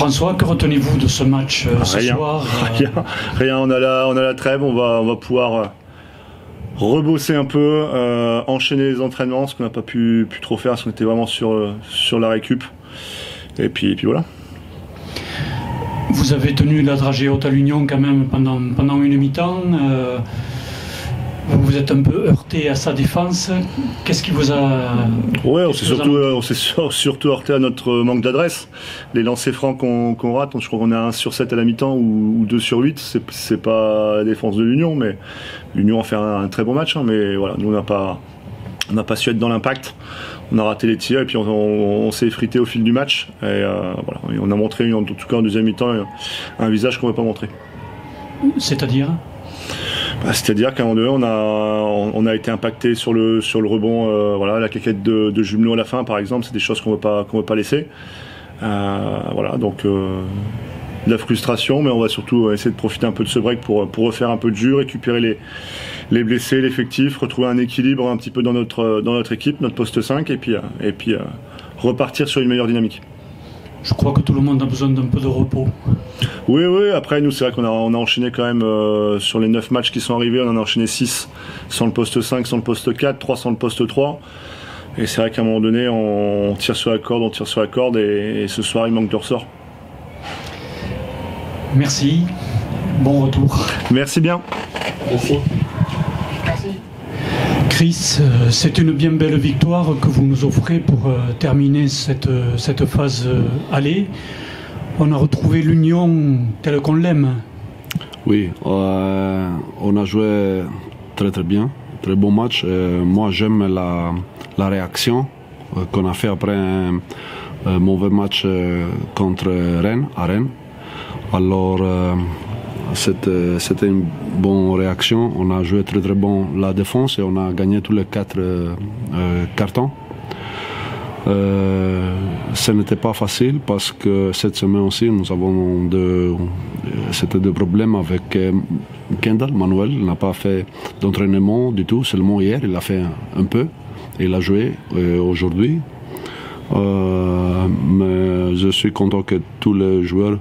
François, que retenez-vous de ce match ce soir? Rien, on a la trêve, on va pouvoir rebosser un peu, enchaîner les entraînements, ce qu'on n'a pas pu trop faire, parce qu'on était vraiment sur la récup. Et puis voilà. Vous avez tenu la dragée haute à l'Union quand même pendant une mi-temps. Vous vous êtes un peu heurté à sa défense. Qu'est-ce qui vous a... Ouais, on s'est surtout heurté à notre manque d'adresse. Les lancers francs qu'on rate, je crois qu'on est à 1 sur 7 à la mi-temps ou 2 sur 8. C'est pas la défense de l'Union, mais l'Union a fait un très bon match. Mais voilà, nous on n'a pas su être dans l'impact. On a raté les tirs et puis on s'est effrité au fil du match. Et voilà, et on a montré, en tout cas en deuxième mi-temps, un visage qu'on ne veut pas montrer. C'est-à-dire ? C'est-à-dire qu'à un moment donné, on a été impacté sur le rebond. Voilà, la claquette de Jumelot à la fin, par exemple, c'est des choses qu'on veut pas laisser. Voilà, donc de la frustration, mais on va surtout essayer de profiter un peu de ce break pour refaire un peu de jus, récupérer les blessés, l'effectif, retrouver un équilibre un petit peu dans notre équipe, notre poste 5, et puis repartir sur une meilleure dynamique. Je crois que tout le monde a besoin d'un peu de repos. Oui, après nous c'est vrai qu'on a enchaîné quand même sur les 9 matchs qui sont arrivés, on en a enchaîné 6 sans le poste 5, sans le poste 4, 3 sans le poste 3. Et c'est vrai qu'à un moment donné on tire sur la corde, et ce soir il manque de ressort. Merci, bon retour. Merci bien. Merci. Chris, c'est une bien belle victoire que vous nous offrez pour terminer cette phase aller. On a retrouvé l'Union telle qu'on l'aime. Oui, on a joué très bien, très bon match. Moi j'aime la réaction qu'on a fait après un mauvais match contre Rennes, à Rennes. Alors c'était une bonne réaction. On a joué très bon la défense et on a gagné tous les 4 cartons. Ce n'était pas facile parce que cette semaine aussi nous avons des problèmes avec Kendall. Manuel n'a pas fait d'entraînement du tout, seulement hier il a fait un peu. Il a joué aujourd'hui. Mais je suis content que tous les joueurs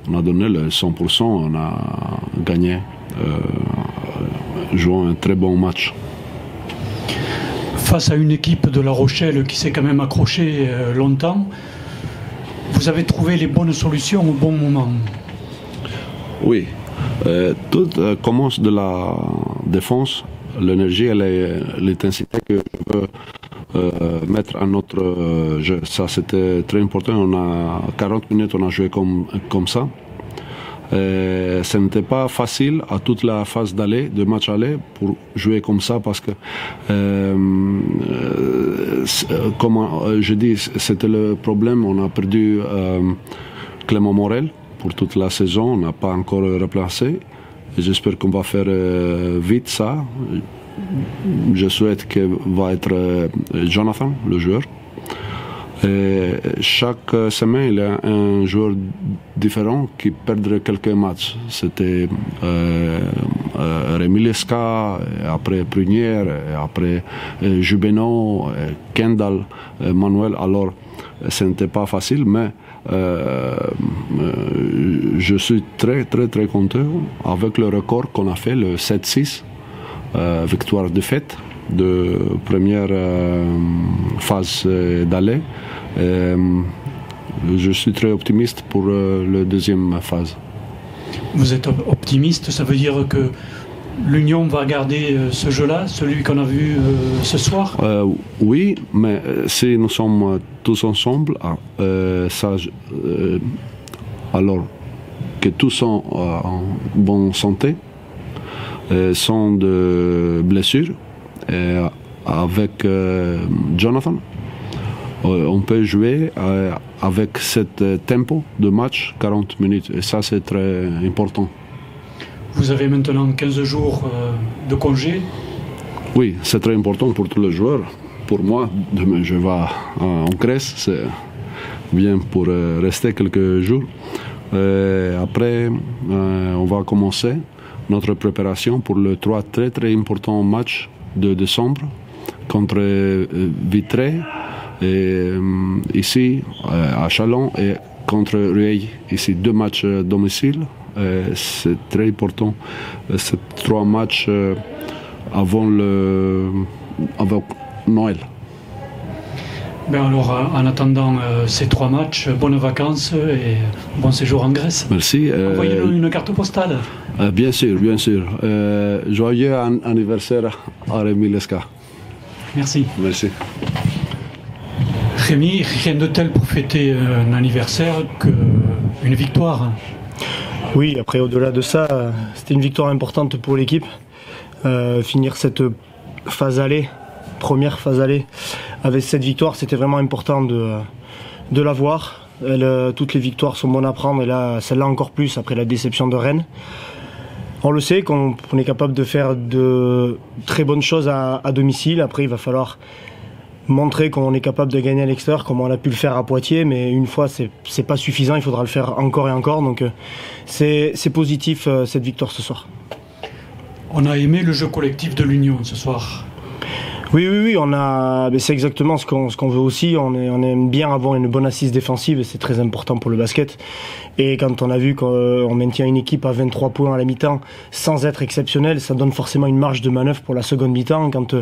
on a donné le 100%, on a gagné, jouant un très bon match. Face à une équipe de La Rochelle qui s'est quand même accrochée longtemps, vous avez trouvé les bonnes solutions au bon moment. Oui, tout commence de la défense, l'énergie et l'intensité que je veux mettre à notre jeu. Ça c'était très important. On a 40 minutes, on a joué comme ça. Ce n'était pas facile à toute la phase d'aller, de match aller, pour jouer comme ça parce que, comme je dis, c'était le problème. On a perdu Clément Morel pour toute la saison. On n'a pas encore remplacé. J'espère qu'on va faire vite ça. Je souhaite que va être Jonathan, le joueur. Et chaque semaine, il y a un joueur différent qui perdrait quelques matchs. C'était Rémi Lesca, après Prunière, après Jubeno, Kendall, Manuel. Alors, ce n'était pas facile, mais je suis très content avec le record qu'on a fait, le 7-6. Victoire-défaite de première phase d'aller. Je suis très optimiste pour la deuxième phase. Vous êtes optimiste, ça veut dire que l'Union va garder ce jeu-là, celui qu'on a vu ce soir? Oui, mais si nous sommes tous ensemble, alors que tous sont en bonne santé, sans de blessures, et avec Jonathan, on peut jouer avec ce tempo de match 40 minutes, et ça c'est très important. Vous avez maintenant 15 jours de congé? Oui, c'est très important pour tous les joueurs. Pour moi, demain je vais en Grèce, c'est bien pour rester quelques jours. Après, on va commencer notre préparation pour le 3 très important match de décembre contre Vitré, et ici à Chalon, et contre Rueil, ici 2 matchs à domicile. C'est très important. C'est 3 matchs avant Noël. Ben alors, en attendant ces 3 matchs, bonnes vacances et bon séjour en Grèce. Merci. Envoyez-nous une carte postale. Bien sûr, bien sûr. Joyeux anniversaire à Rémi Lesca. Merci. Merci. Rémi, rien de tel pour fêter un anniversaire qu'une victoire. Oui, après au-delà de ça, c'était une victoire importante pour l'équipe. Finir cette phase aller, première phase aller, avec cette victoire, c'était vraiment important de l'avoir. Toutes les victoires sont bonnes à prendre et là, celle-là encore plus après la déception de Rennes. On le sait qu'on est capable de faire de très bonnes choses à domicile. Après, il va falloir montrer qu'on est capable de gagner à l'extérieur, comme on a pu le faire à Poitiers, mais une fois, c'est pas suffisant. Il faudra le faire encore et encore. Donc, c'est positif cette victoire ce soir. On a aimé le jeu collectif de l'Union ce soir. Oui, c'est exactement ce qu'on veut aussi. On aime bien avoir une bonne assise défensive et c'est très important pour le basket. Et quand on a vu qu'on maintient une équipe à 23 points à la mi-temps sans être exceptionnel, ça donne forcément une marge de manœuvre pour la seconde mi-temps. Quand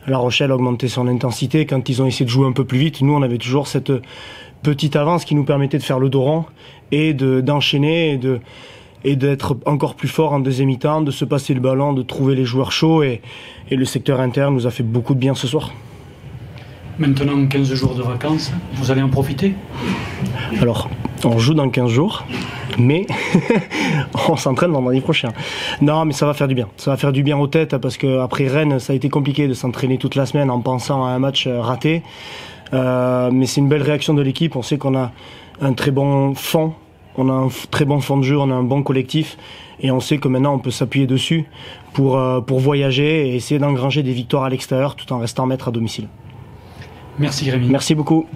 La Rochelle a augmenté son intensité, quand ils ont essayé de jouer un peu plus vite, nous on avait toujours cette petite avance qui nous permettait de faire le dos rond et d'enchaîner et d'être encore plus fort en deuxième mi-temps, de se passer le ballon, de trouver les joueurs chauds et le secteur interne nous a fait beaucoup de bien ce soir. Maintenant 15 jours de vacances, vous allez en profiter? Alors, on joue dans 15 jours, mais on s'entraîne vendredi prochain. Non, mais ça va faire du bien. Ça va faire du bien aux têtes parce qu'après Rennes, ça a été compliqué de s'entraîner toute la semaine en pensant à un match raté. Mais c'est une belle réaction de l'équipe. On sait qu'on a un très bon fond. On a un très bon fond de jeu, on a un bon collectif et on sait que maintenant on peut s'appuyer dessus pour voyager et essayer d'engranger des victoires à l'extérieur tout en restant maître à domicile. Merci Rémi. Merci beaucoup.